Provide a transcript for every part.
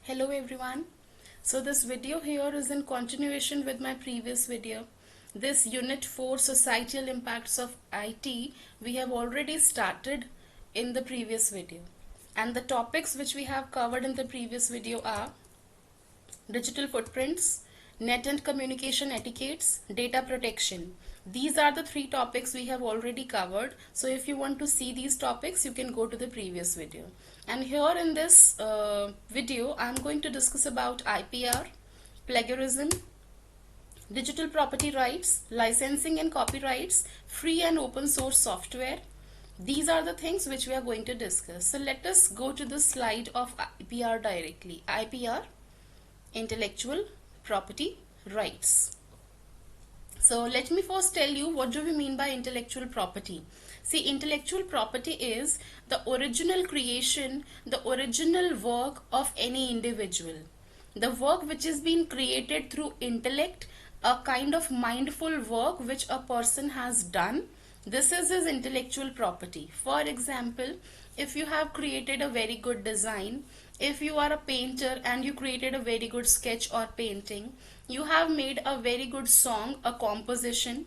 Hello everyone. So this video here is in continuation with my previous video. This unit 4 societal impacts of IT we have already started in the previous video. And the topics which we have covered in the previous video are digital footprints, net and communication etiquettes, data protection. These are the three topics we have already covered. So if you want to see these topics, you can go to the previous video. And here in this video, I'm going to discuss about IPR, plagiarism, digital property rights, licensing and copyrights, free and open source software. These are the things which we are going to discuss. So let us go to the slide of IPR directly. IPR, intellectual property rights. So let me first tell you what do we mean by intellectual property. See, intellectual property is the original creation, the original work of any individual. The work which is being created through intellect, a kind of mindful work which a person has done. This is his intellectual property. For example, if you have created a very good design, if you are a painter and you created a very good sketch or painting, you have made a very good song, a composition,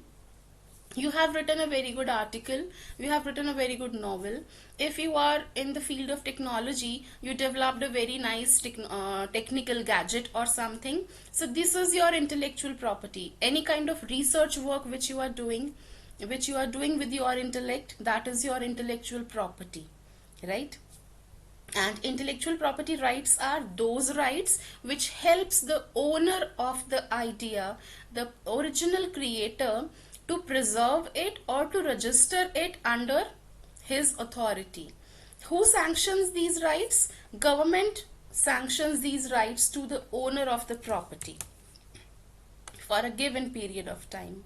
you have written a very good article, you have written a very good novel. If you are in the field of technology, you developed a very nice technical gadget or something. So this is your intellectual property. Any kind of research work which you are doing with your intellect, that is your intellectual property, right? And intellectual property rights are those rights which helps the owner of the idea, the original creator, to preserve it or to register it under his authority. Who sanctions these rights? Government sanctions these rights to the owner of the property for a given period of time.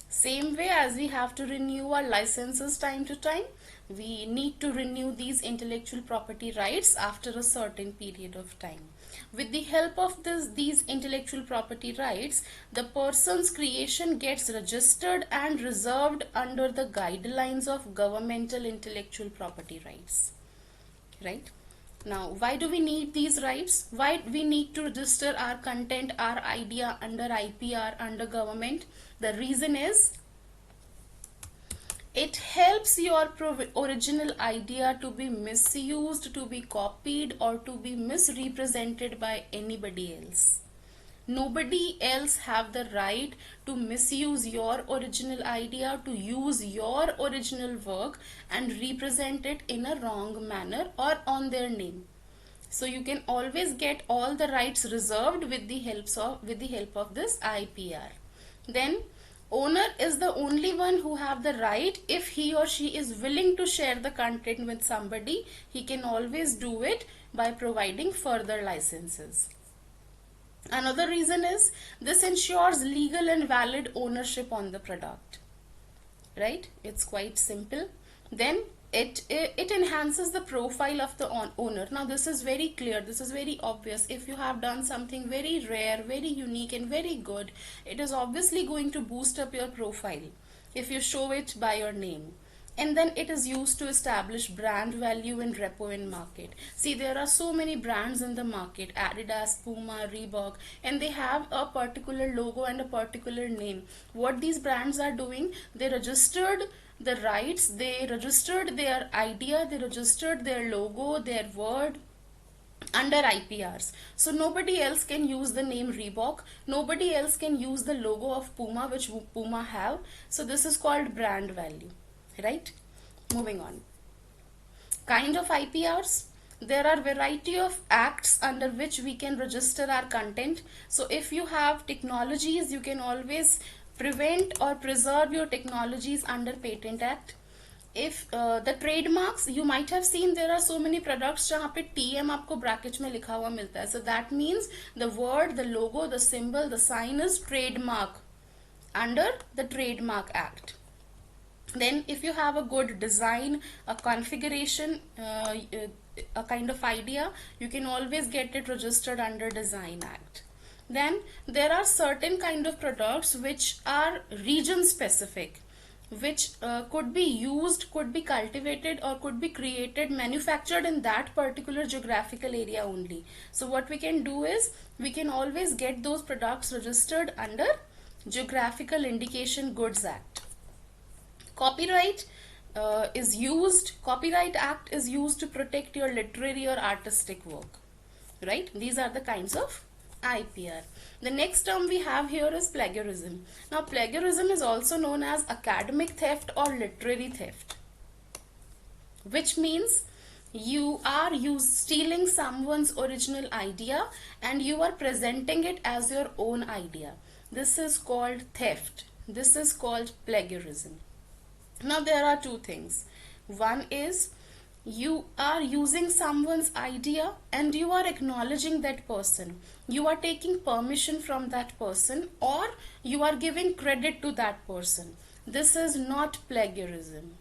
Same way as we have to renew our licenses time to time, we need to renew these intellectual property rights after a certain period of time. With the help of these intellectual property rights, the person's creation gets registered and reserved under the guidelines of governmental intellectual property rights. Right? Now, why do we need these rights? Why we need to register our content, our idea under IPR, under government? The reason is it helps your original idea to be misused, to be copied, or to be misrepresented by anybody else. Nobody else have the right to misuse your original idea, to use your original work and represent it in a wrong manner or on their name. So you can always get all the rights reserved with the help of this IPR. Then owner is the only one who have the right. If he or she is willing to share the content with somebody, he can always do it by providing further licenses. Another reason is this ensures legal and valid ownership on the product. Right? It's quite simple. Then it enhances the profile of the owner. Now this is very clear, this is very obvious. If you have done something very rare, very unique and very good, it is obviously going to boost up your profile if you show it by your name. And then it is used to establish brand value and repo in market. See, there are so many brands in the market, Adidas, Puma, Reebok, and they have a particular logo and a particular name. What these brands are doing, they registered the rights, they registered their idea, they registered their logo, their word under IPRs. So nobody else can use the name Reebok, nobody else can use the logo of Puma which Puma have. So this is called brand value. Right? Moving on. Kind of IPRs. There are variety of acts under which we can register our content. So if you have technologies, you can always prevent or preserve your technologies under Patent Act. If the trademarks, you might have seen there are so many products जहाँ पे TM आपको brackets में लिखा हुआ मिलता है. So that means the word, the logo, the symbol, the sign is trademark under the Trademark Act. Then if you have a good design, a configuration, a kind of idea, you can always get it registered under Design Act. Then there are certain kind of products which are region specific. which could be used, could be cultivated, or could be created, manufactured in that particular geographical area only. So what we can do is we can always get those products registered under Geographical Indication Goods Act. Copyright Copyright Act is used to protect your literary or artistic work, right? These are the kinds of IPR. The next term we have here is plagiarism. Now plagiarism is also known as academic theft or literary theft, which means you are stealing someone's original idea and you are presenting it as your own idea. This is called theft. This is called plagiarism. Now there are two things. One is you are using someone's idea and you are acknowledging that person. You are taking permission from that person, or you are giving credit to that person. This is not plagiarism.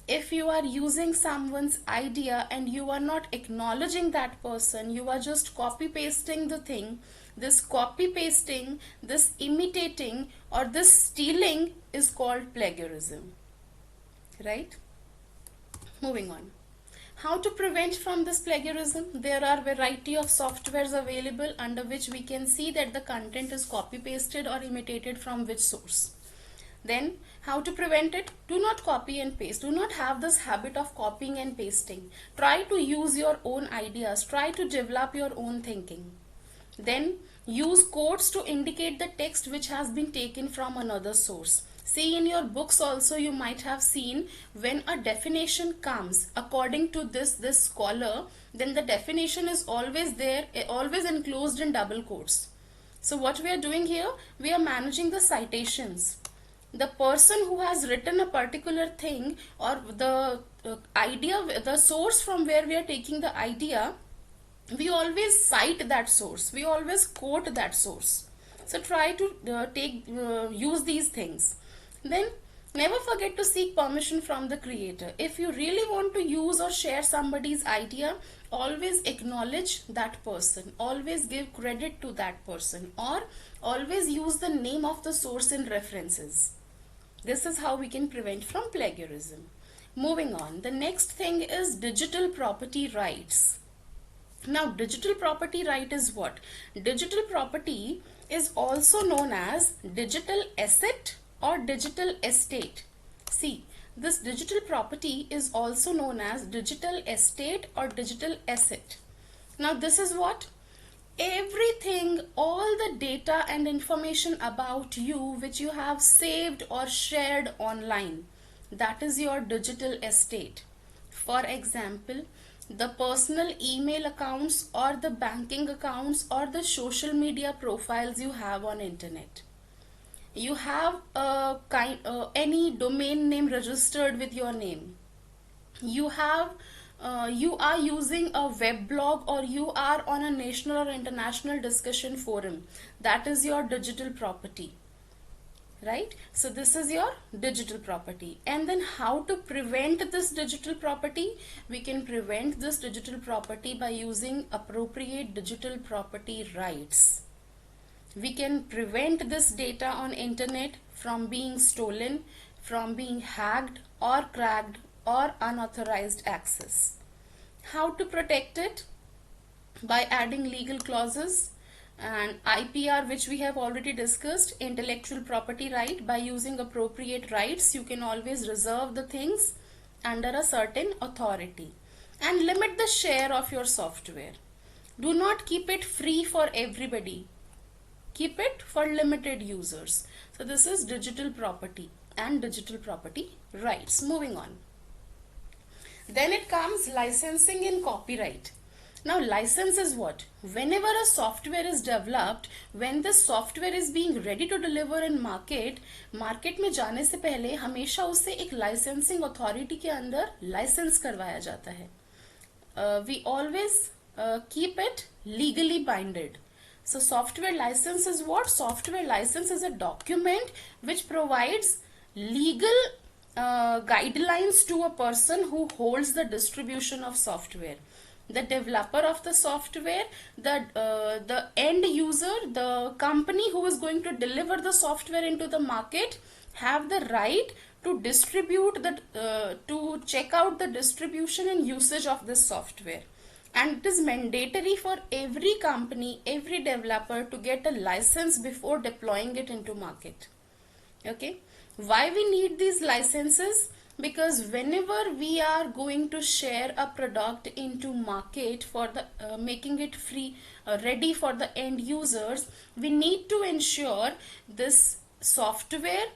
If you are using someone's idea and you are not acknowledging that person, you are just copy pasting the thing. This copy pasting, this imitating, or this stealing is called plagiarism. Right? Moving on. How to prevent from this plagiarism? There are variety of softwares available under which we can see that the content is copy pasted or imitated from which source. Then how to prevent it? Do not copy and paste. Do not have this habit of copying and pasting. Try to use your own ideas. Try to develop your own thinking. Then use quotes to indicate the text which has been taken from another source. See, in your books also you might have seen when a definition comes according to this scholar, then the definition is always there, always enclosed in double quotes. So what we are doing here, we are managing the citations. The person who has written a particular thing, or the idea, the source from where we are taking the idea, we always cite that source, we always quote that source. So try to use these things. Then never forget to seek permission from the creator. If you really want to use or share somebody's idea, always acknowledge that person, always give credit to that person, or always use the name of the source in references. This is how we can prevent from plagiarism. Moving on, the next thing is digital property rights. Now digital property right is what? Digital property is also known as digital asset or digital estate. See, this digital property is also known as digital estate or digital asset. Now this is what? Everything, all the data and information about you which you have saved or shared online, that is your digital estate. For example, the personal email accounts or the banking accounts or the social media profiles you have on internet. You have any domain name registered with your name. You are using a web blog, or you are on a national or international discussion forum. That is your digital property, right? So this is your digital property. And then how to prevent this digital property? We can prevent this digital property by using appropriate digital property rights. We can prevent this data on internet from being stolen, from being hacked or cracked or unauthorized access. How to protect it? By adding legal clauses and IPR, which we have already discussed, intellectual property right. By using appropriate rights, you can always reserve the things under a certain authority. And limit the share of your software. Do not keep it free for everybody. Keep it for limited users. So this is digital property and digital property rights. Moving on. Then it comes licensing and copyright. Now license is what? Whenever a software is developed, when this software is being ready to deliver in market में जाने से पहले हमेशा उसे एक licensing authority के अंदर license करवाया जाता है. We always keep it legally binded. So software license is what? Software license is a document which provides legal guidelines to a person who holds the distribution of software. The developer of the software, the end user, the company who is going to deliver the software into the market have the right to distribute to check out the distribution and usage of this software. And it is mandatory for every company, every developer to get a license before deploying it into market. Okay, why we need these licenses? Because whenever we are going to share a product into market for the making it free, ready for the end users, we need to ensure this software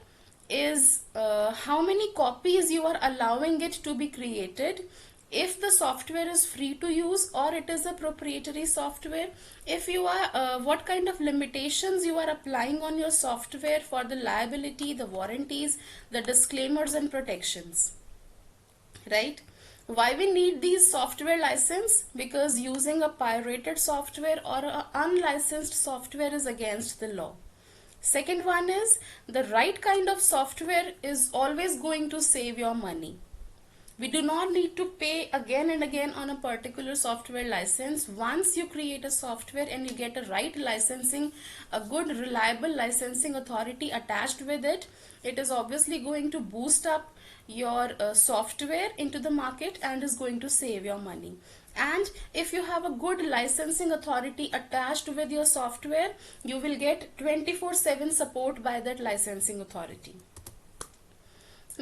is how many copies you are allowing it to be created, if the software is free to use or it is a proprietary software, if you are what kind of limitations you are applying on your software for the liability, the warranties, the disclaimers and protections, right? Why we need these software license? Because using a pirated software or a unlicensed software is against the law. Second one is, the right kind of software is always going to save your money. We do not need to pay again and again on a particular software license. Once you create a software and you get a right licensing, a good reliable licensing authority attached with it, it is obviously going to boost up your software into the market and is going to save your money. And if you have a good licensing authority attached with your software, you will get 24/7 support by that licensing authority.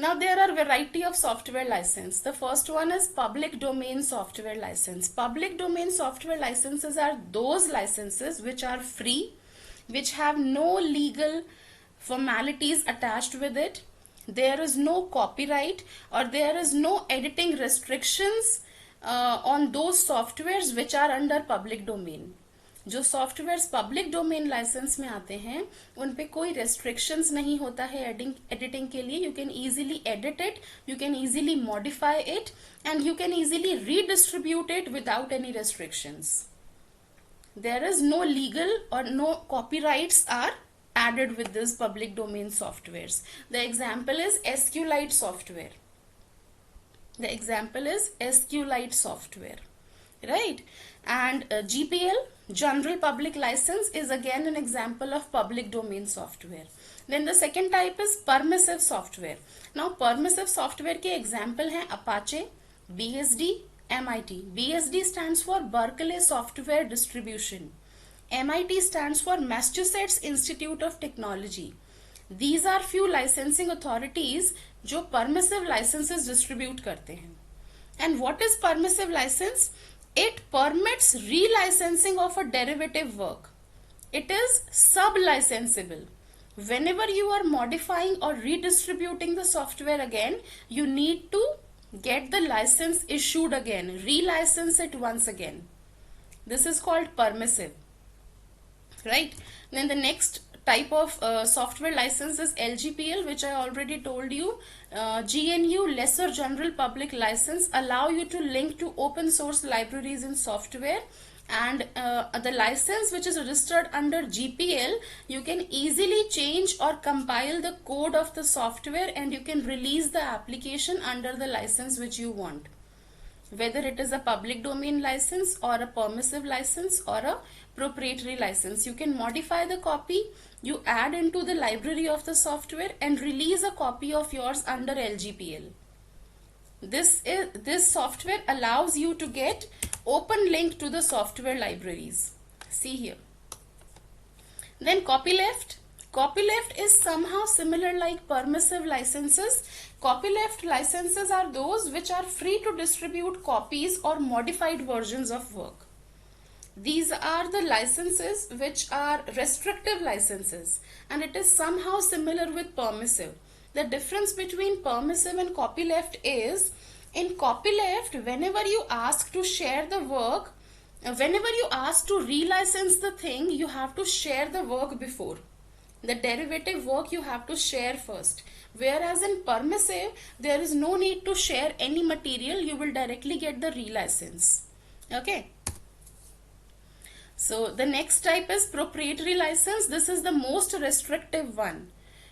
Now there are variety of software license. The first one is public domain software license. Public domain software licenses are those licenses which are free, which have no legal formalities attached with it. There is no copyright or there is no editing restrictions on those softwares which are under public domain. जो softwares public domain licence में आते हैं उन पे कोई restrictions नहीं होता है एडिटिंग के लिए. You can easily edit it, you can easily modify it and you can easily redistribute it without any restrictions. There is no legal or no copyrights are added with this public domain softwares. The example is SQLite software. The example is SQLite software, right? And GPL, General Public License, is again an example of public domain software. Then the second type is permissive software. Now permissive software के example हैं Apache, BSD, MIT. BSD stands for Berkeley Software Distribution. MIT stands for Massachusetts Institute of Technology. These are few licensing authorities जो permissive licenses distribute करते हैं. And what is permissive license? It permits relicensing of a derivative work. It is sub-licensable. Whenever you are modifying or redistributing the software again, you need to get the license issued again, relicense it once again. This is called permissive. Right? Then the next type of software license is LGPL, which I already told you. GNU, Lesser General Public License, allow you to link to open source libraries in software. And the license which is registered under GPL, you can easily change or compile the code of the software and you can release the application under the license which you want. Whether it is a public domain license or a permissive license or a proprietary license, you can modify the copy, you add into the library of the software and release a copy of yours under LGPL. This software allows you to get open link to the software libraries. See here. Then copyleft. Copyleft is somehow similar like permissive licenses. Copyleft licenses are those which are free to distribute copies or modified versions of work. These are the licenses which are restrictive licenses, and it is somehow similar with permissive. The difference between permissive and copyleft is, in copyleft, whenever you ask to share the work, whenever you ask to relicense the thing, you have to share the work before. The derivative work you have to share first. Whereas in permissive, there is no need to share any material, you will directly get the relicense. Okay. So the next type is proprietary license. This is the most restrictive one.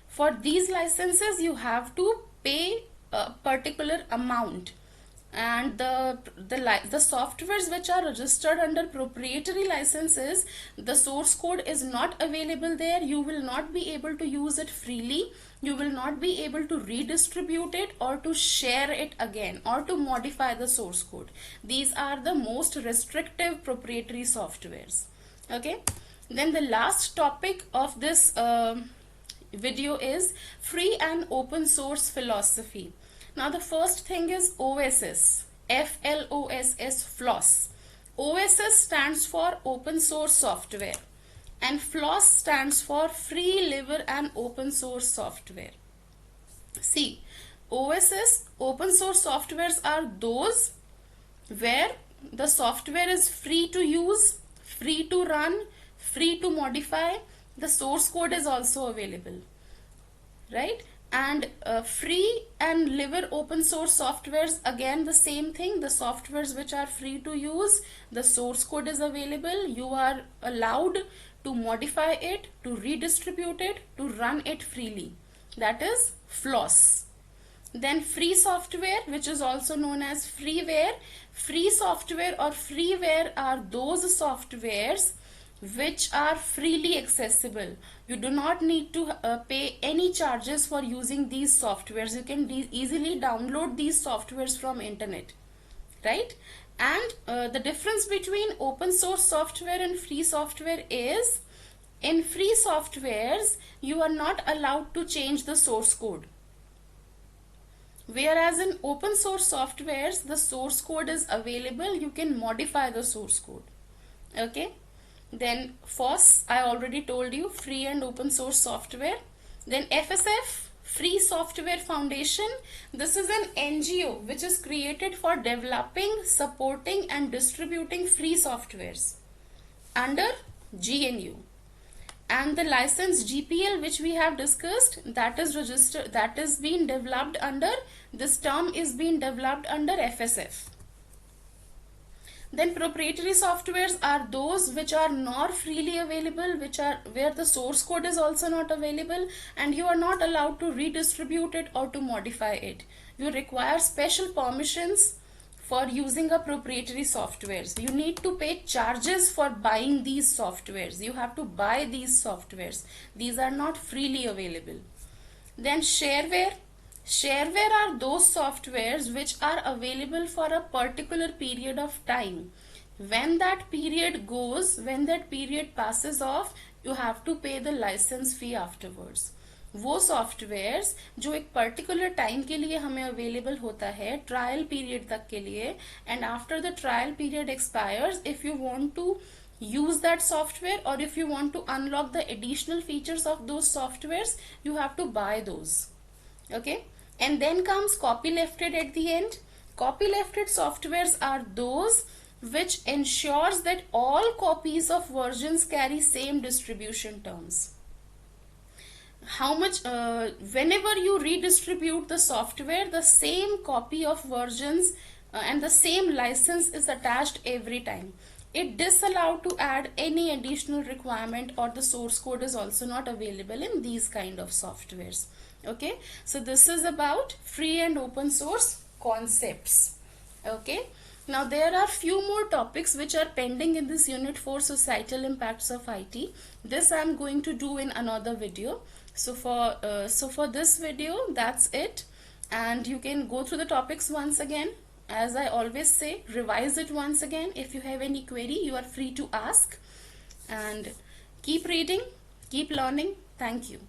For these licenses, you have to pay a particular amount. and the softwares which are registered under proprietary licenses, the source code is not available there. You will not be able to use it freely. You will not be able to redistribute it or to share it again or to modify the source code. These are the most restrictive proprietary softwares. Okay, then the last topic of this video is free and open source philosophy. Now the first thing is OSS, FLOSS, FLOSS. OSS stands for open source software and FLOSS stands for free, libre and open source software. See, OSS, open source softwares, are those where the software is free to use, free to run, free to modify. The source code is also available, right? And free and libre open source softwares, again the same thing. The softwares which are free to use, the source code is available. You are allowed to modify it, to redistribute it, to run it freely. That is FLOSS. Then free software, which is also known as freeware. Free software or freeware are those softwares which are freely accessible. You do not need to pay any charges for using these softwares. You can easily download these softwares from internet, right? And the difference between open source software and free software is, in free softwares you are not allowed to change the source code, whereas in open source softwares the source code is available. You can modify the source code. Okay, then FOSS, I already told you, free and open source software. Then FSF, Free Software Foundation. This is an NGO which is created for developing, supporting and distributing free softwares under GNU. And the license GPL, which we have discussed, that is registered, that is being developed under, this term is being developed under FSF. Then proprietary softwares are those which are not freely available, which are where the source code is also not available and you are not allowed to redistribute it or to modify it. You require special permissions for using a proprietary softwares. You need to pay charges for buying these softwares. You have to buy these softwares. These are not freely available. Then shareware. Shareware are those softwares which are available for a particular period of time. When that period goes, when that period passes off, you have to pay the license fee afterwards. वो softwares जो एक particular time के लिए हमें available होता है, trial period तक के लिए, and after the trial period expires, if you want to use that software or if you want to unlock the additional features of those softwares, you have to buy those. Okay, and then comes copylefted at the end. Copylefted softwares are those which ensures that all copies of versions carry same distribution terms. How much whenever you redistribute the software, the same copy of versions and the same license is attached every time. It disallowed to add any additional requirement, or the source code is also not available in these kind of softwares. Okay, so this is about free and open source concepts. Okay, now there are few more topics which are pending in this unit 4, societal impacts of IT. This I am going to do in another video. So for this video, that's it, and you can go through the topics once again. As I always say, revise it once again. If you have any query, you are free to ask, and keep reading, keep learning. Thank you.